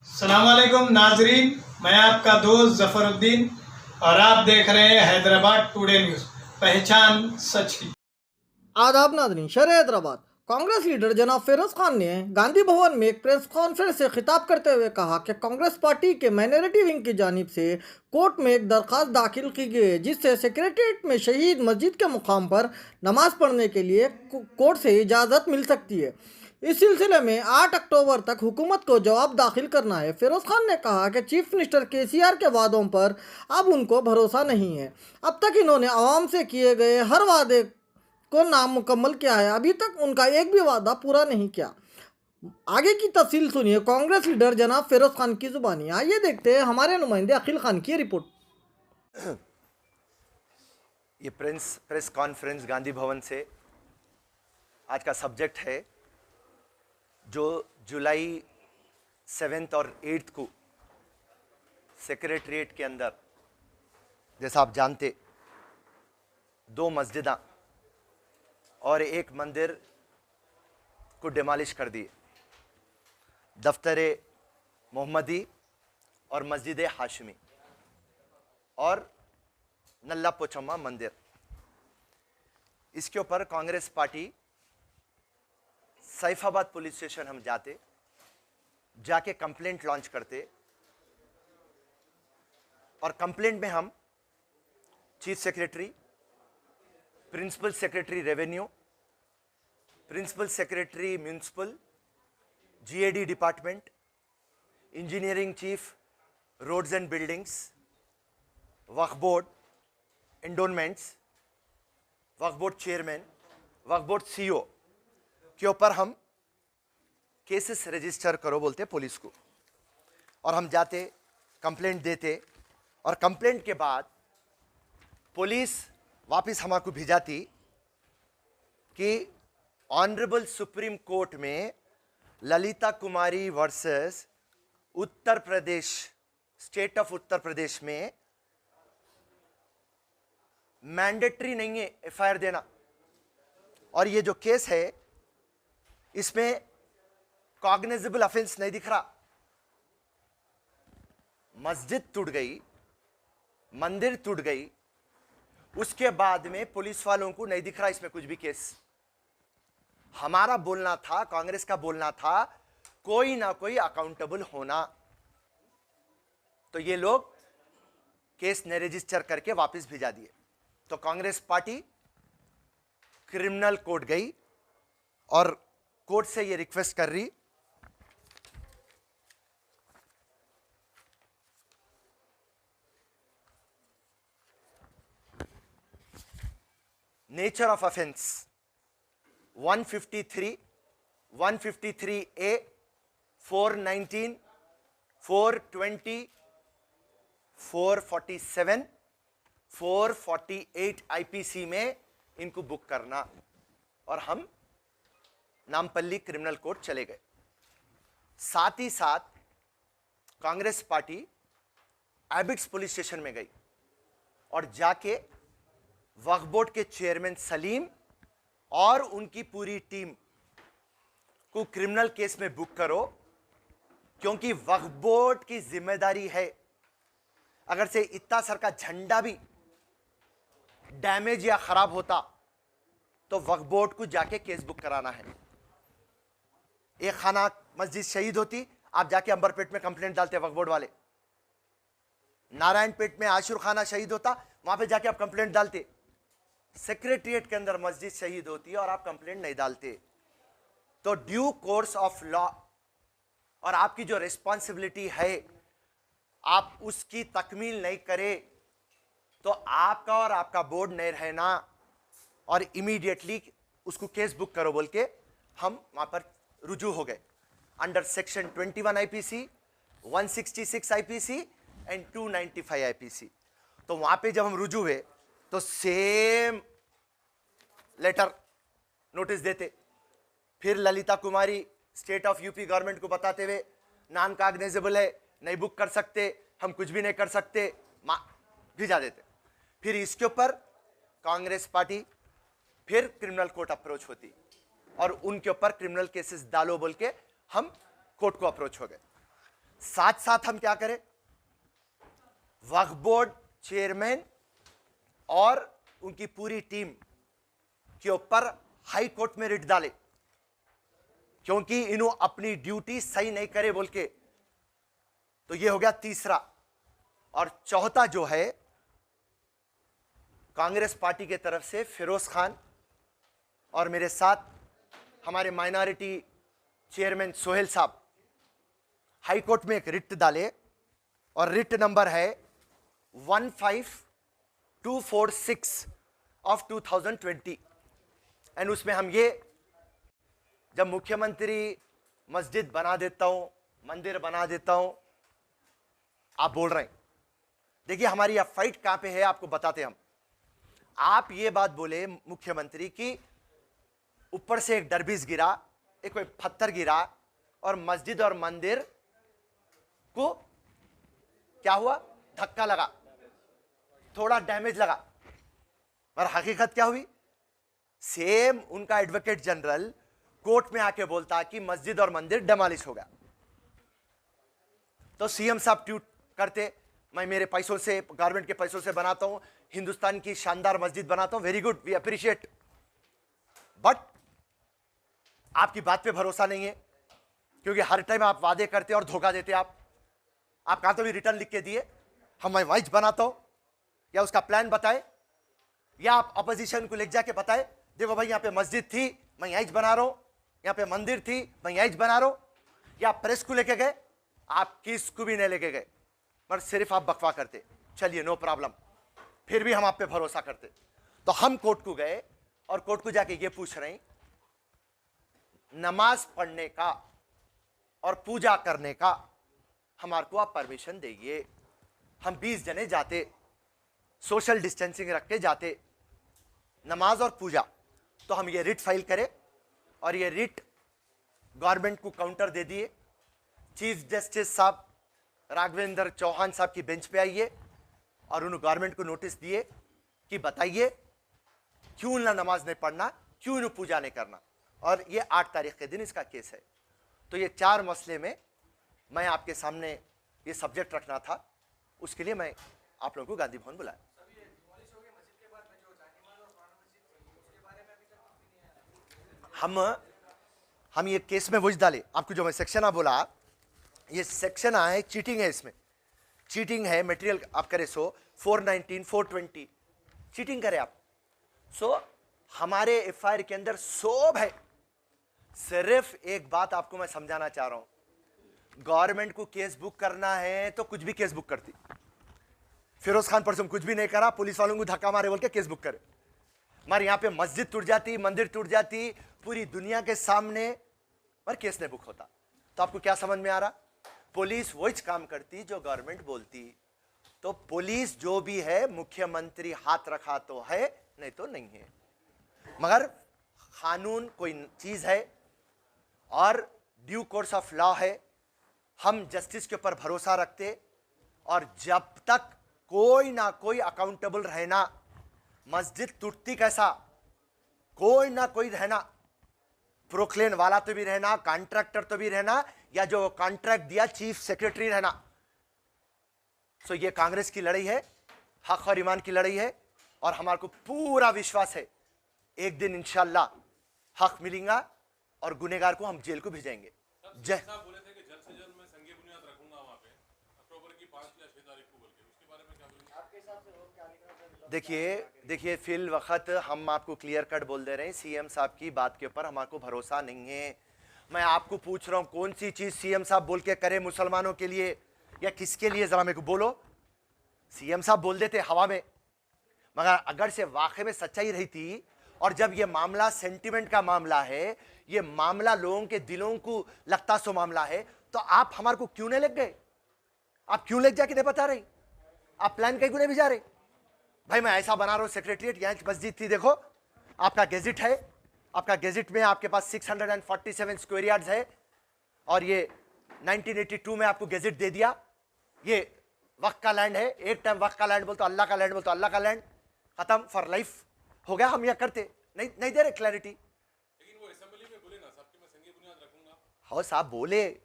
सलामुअलैकुम नाजरीन, मैं आपका दोस्त जफरुद्दीन और आप देख रहे हैं हैदराबाद टुडे न्यूज़। पहचान सच की। आदाब नादरीन, शहर हैदराबाद कांग्रेस लीडर जनाब फिरोज खान ने गांधी भवन में एक प्रेस कॉन्फ्रेंस से खिताब करते हुए कहा कि कांग्रेस पार्टी के माइनॉरिटी विंग की जानिब से कोर्ट में एक दरख्वास्त दाखिल की गई है जिससे सेक्रेटरीट में शहीद मस्जिद के मुकाम पर नमाज पढ़ने के लिए कोर्ट से इजाज़त मिल सकती है। इस सिलसिले में 8 अक्टूबर तक हुकूमत को जवाब दाखिल करना है। फिरोज खान ने कहा कि चीफ मिनिस्टर केसीआर के वादों पर अब उनको भरोसा नहीं है। अब तक इन्होंने आवाम से किए गए हर वादे को नामुकम्मल किया है, अभी तक उनका एक भी वादा पूरा नहीं किया। आगे की तफसील सुनिए कांग्रेस लीडर जनाब फिरोज खान की जुबानी। आइए देखते हैं हमारे नुमाइंदे अखिल खान की रिपोर्ट। ये प्रेस कॉन्फ्रेंस गांधी भवन से आज का सब्जेक्ट है जो जुलाई 7 और 8 को सेक्रेटरीट के अंदर, जैसा आप जानते, 2 मस्जिदां और 1 मंदिर को डिमोलिश कर दिए, दफ्तर मोहम्मदी और मस्जिद हाशमी और नल्ला पोचम्मा मंदिर। इसके ऊपर Congress party Saifabad police station हम जाके कंप्लेंट लॉन्च करते और कंप्लेंट में हम chief secretary, principal secretary revenue, principal secretary municipal, GAD department, engineering chief, roads and buildings, वक्फ बोर्ड, एंडोनमेंट्स, वक्फ बोर्ड चेयरमैन, वक्फ बोर्ड सीईओ के ऊपर हम केसेस रजिस्टर करो बोलते पुलिस को। और हम जाते, कंप्लेंट देते और कंप्लेंट के बाद पुलिस वापस हमको भिजाती कि ऑनरेबल सुप्रीम कोर्ट में Lalita Kumari versus Uttar Pradesh, state of Uttar Pradesh में मैंडेटरी नहीं है एफआईआर देना। और ये जो केस है इसमें कॉग्निजेबल ऑफेंस नहीं दिख रहा। मस्जिद टूट गई, मंदिर टूट गई, उसके बाद में पुलिस वालों को नहीं दिख रहा इसमें कुछ भी केस। हमारा बोलना था, कांग्रेस का बोलना था, कोई ना कोई अकाउंटेबल होना। तो ये लोग केस ने रजिस्टर करके वापस भिजा दिए। तो कांग्रेस पार्टी क्रिमिनल कोर्ट गई और कोर्ट से ये रिक्वेस्ट कर रही nature of offence 153, 153A, 419, 420, 447, 448 IPC में इनको बुक करना। और हम नामपल्ली क्रिमिनल कोर्ट चले गए। साथ ही साथ Congress party Abids police station में गई और जाके वक्फ बोर्ड के चेयरमैन सलीम और उनकी पूरी टीम को क्रिमिनल केस में बुक करो, क्योंकि वक्फ बोर्ड की जिम्मेदारी है, अगर से इतना सर का झंडा भी डैमेज या खराब होता तो वक्फ बोर्ड को जाके केस बुक कराना है। एक खाना मस्जिद शहीद होती, आप जाके अंबरपेट में कंप्लेंट डालते वक्फ बोर्ड वाले। नारायणपेट में आशुर खाना शहीद होता, वहां पे जाके आप कंप्लेंट डालते। सेक्रेटरीट के अंदर मस्जिद शहीद होती है और आप कंप्लेंट नहीं डालते। तो ड्यू कोर्स ऑफ लॉ और आपकी जो रिस्पॉन्सिबिलिटी है, आप उसकी तकमील नहीं करे तो आपका और आपका बोर्ड नहीं रहना और इमीडिएटली उसको केस बुक करो बोल के हम वहां पर रुजू हो गए under section 21 IPC, 166 IPC and 295 IPC. तो वहां पे जब हम रुजू हुए तो सेम लेटर नोटिस देते, फिर ललिता कुमारी स्टेट ऑफ यूपी गवर्नमेंट को बताते हुए नॉन कॉग्निजेबल है, नहीं बुक कर सकते, हम कुछ भी नहीं कर सकते, भिजा देते। फिर इसके ऊपर कांग्रेस पार्टी फिर क्रिमिनल कोर्ट अप्रोच होती और उनके ऊपर क्रिमिनल केसेस डालो बोल के हम कोर्ट को अप्रोच हो गए। साथ साथ हम क्या करें, वक्फ बोर्ड चेयरमैन और उनकी पूरी टीम के ऊपर हाई कोर्ट में रिट डाले, क्योंकि इन्हों अपनी ड्यूटी सही नहीं करे बोल के। तो ये हो गया तीसरा। और चौथा जो है, कांग्रेस पार्टी के तरफ से फिरोज खान और मेरे साथ हमारे माइनॉरिटी चेयरमैन सोहेल साहब हाई कोर्ट में एक रिट डाले, और रिट नंबर है 15246 ऑफ 2020। एंड उसमें हम ये, जब मुख्यमंत्री मस्जिद बना देता हूं, मंदिर बना देता हूं, आप बोल रहे हैं, देखिए हमारी यह फाइट कहां पे है आपको बताते हम। आप ये बात बोले मुख्यमंत्री की ऊपर से एक डरबीस गिरा, एक कोई पत्थर गिरा और मस्जिद और मंदिर को क्या हुआ, धक्का लगा, थोड़ा डैमेज लगा। और हकीकत क्या हुई, सेम उनका एडवोकेट जनरल कोर्ट में आके बोलता कि मस्जिद और मंदिर डेमोलिश हो गया। तो सीएम साहब ट्वीट करते, मैं मेरे पैसों से, गवर्नमेंट के पैसों से बनाता हूं, हिंदुस्तान की शानदार मस्जिद बनाता हूं, very good, we appreciate. But आपकी बात पे भरोसा नहीं है, क्योंकि हर टाइम आप वादे करते और धोखा देते। आप कहा तो भी रिटर्न लिख के दिए, हम मैं वाइज बनाता हूं, या उसका प्लान बताए, या आप अपोजिशन को ले जाके बताए, देखो भाई यहाँ पे मस्जिद थी, मैं यहीं बना रहा हूं, यहाँ पे मंदिर थी, मैं यहीं बना रहा हूं। या प्रेस को लेके गए, आप किसको भी नहीं लेके गए, पर सिर्फ आप बकवा करते, चलिए नो प्रॉब्लम, फिर भी हम आप पे भरोसा करते। तो हम कोर्ट को गए और कोर्ट को जाके ये पूछ रहे हैं, नमाज पढ़ने का और पूजा करने का हमारे को आप परमिशन देंगे। हम 20 जने जाते, सोशल डिस्टेंसिंग रख के जाते, नमाज और पूजा। तो हम ये रिट फाइल करें और ये रिट गवर्नमेंट को काउंटर दे दिए। चीफ जस्टिस साहब राघवेंद्र चौहान साहब की बेंच पे आइए और उन्होंने गवर्नमेंट को नोटिस दिए कि बताइए क्यों ना नमाज नहीं पढ़ना, क्यों ना पूजा नहीं करना। और ये 8 तारीख के दिन इसका केस है। तो ये 4 मसले में मैं आपके सामने ये सब्जेक्ट रखना था, उसके लिए मैं आप लोगों को गांधी भवन बुलाया। हम ये केस में वही डाले, आपको जो मैं सेक्शन आ बोला, ये सेक्शन आए चीटिंग है, इसमें चीटिंग है, मटेरियल आप करे सो 419 420 चीटिंग करे आप। सो हमारे एफआईआर के अंदर सब है। सिर्फ एक बात आपको मैं समझाना चाह रहा हूं, गवर्नमेंट को केस बुक करना है तो कुछ भी केस बुक करती। फिरोज खान परसों कुछ भी नहीं करा, पुलिस वालों को धक्का मारे बोल के केस बुक करे। हमारे यहाँ पे मस्जिद टूट जाती, मंदिर टूट जाती, पूरी दुनिया के सामने, पर केस नहीं बुक होता। तो आपको क्या समझ में आ रहा, पुलिस वही काम करती जो गवर्नमेंट बोलती। तो पुलिस जो भी है, मुख्यमंत्री हाथ रखा तो है, नहीं तो नहीं है। मगर कानून कोई चीज है और ड्यू कोर्स ऑफ लॉ है। हम जस्टिस के ऊपर भरोसा रखते, और जब तक कोई ना कोई अकाउंटेबल रहना, मस्जिद टूटती कैसा, कोई ना कोई रहना, प्रोक्लेन वाला तो भी रहना, कॉन्ट्रैक्टर तो भी रहना, या जो कॉन्ट्रैक्ट दिया चीफ सेक्रेटरी रहना। सो ये कांग्रेस की लड़ाई है, हक और ईमान की लड़ाई है, और हमारे को पूरा विश्वास है एक दिन इंशाल्लाह हक मिलेगा और गुनेगार को हम जेल को भेजेंगे। जय। बोले थे कि जल्द से जल्द मैं संघीय बुनियाद रखूंगा वहां पे, अक्टूबर की 5 या 6 तारीख को बोल के, उसके बारे में क्या बोलेंगे आपके हिसाब से? देखिए फिल वक्त हम आपको क्लियर कट बोल दे रहे हैं, सीएम साहब की बात के ऊपर हमारे को भरोसा नहीं है। मैं आपको पूछ रहा हूं, कौन सी चीज सीएम साहब बोल के करे मुसलमानों के लिए या किसके लिए, जरा मेरे को बोलो। सीएम साहब बोल देते हवा में, मगर अगर से वाकई में सच्चाई रही थी, और जब ये मामला सेंटिमेंट का मामला है, ये मामला लोगों के दिलों को लगता सो मामला है, तो आप हमारे को क्यों नहीं लग गए? आप क्यों लग जाके नहीं बता रहे? आप प्लान कहीं को नहीं भिजा रहे? भाई मैं ऐसा बना रहा हूं सेक्रेटरिएट, यहां मस्जिद थी, देखो आपका गेजेट है, आपका गेजेट में आपके पास 647 स्क्वायर यार्ड्स है, और ये 1982 में आपको गेजेट दे दिया। ये वक्त का लैंड है, एक टाइम वक्त का लैंड बोलते अल्लाह का लैंड, बोलते अल्लाह का लैंड, खत्म फॉर लाइफ हो गया। हम यह करते नहीं दे रहे क्लैरिटी। लेकिन वो असेंबली में बोले ना साहब कि मैं संघीय बुनियाद रखूंगा। हाँ साहब बोले,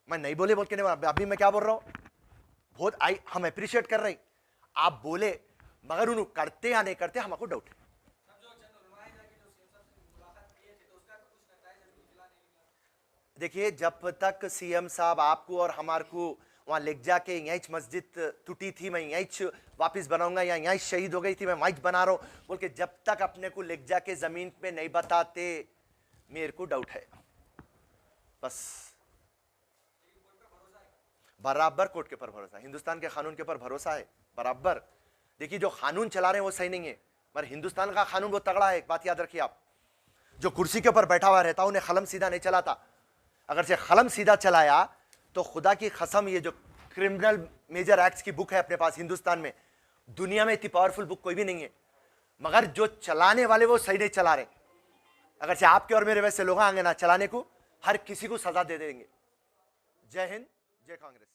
मैं नहीं बोले बोल के नहीं, अभी मैं क्या बोल रहा हूं, बहुत हम अप्रिशिएट कर रहे हैं, आप बोले, मगर उन्होंने करते या नहीं करते हमको डाउट है। देखिए, जब तक सीएम साहब आपको और हमारे को वहां ले जाके यहीं मस्जिद टूटी थी, मैं यहीं वापस बनाऊंगा, या यहीं शहीद हो गई थी, मैं वहीं बना रहा हूं बोल के जब तक अपने को ले जाके जमीन पे नहीं बताते, मेरे को डाउट है। बस बराबर कोर्ट के ऊपर भरोसा, हिंदुस्तान के कानून के ऊपर भरोसा है बराबर। देखिए, जो कानून चला रहे हैं वो सही नहीं है, पर हिंदुस्तान का कानून बहुत तगड़ा है। एक बात याद रखिए आप, जो कुर्सी के ऊपर बैठा हुआ रहता उन्हें कलम सीधा नहीं चलाता, अगर से कलम सीधा चलाया तो खुदा की कसम, ये जो क्रिमिनल मेजर एक्ट्स की बुक है अपने पास हिंदुस्तान में, दुनिया में इतनी पावरफुल बुक कोई भी नहीं है, मगर जो चलाने वाले वो सही नहीं चला रहे। अगर से आपके और मेरे वैसे लोग आएंगे ना चलाने को, हर किसी को सजा दे देंगे। जय हिंद, जय कांग्रेस।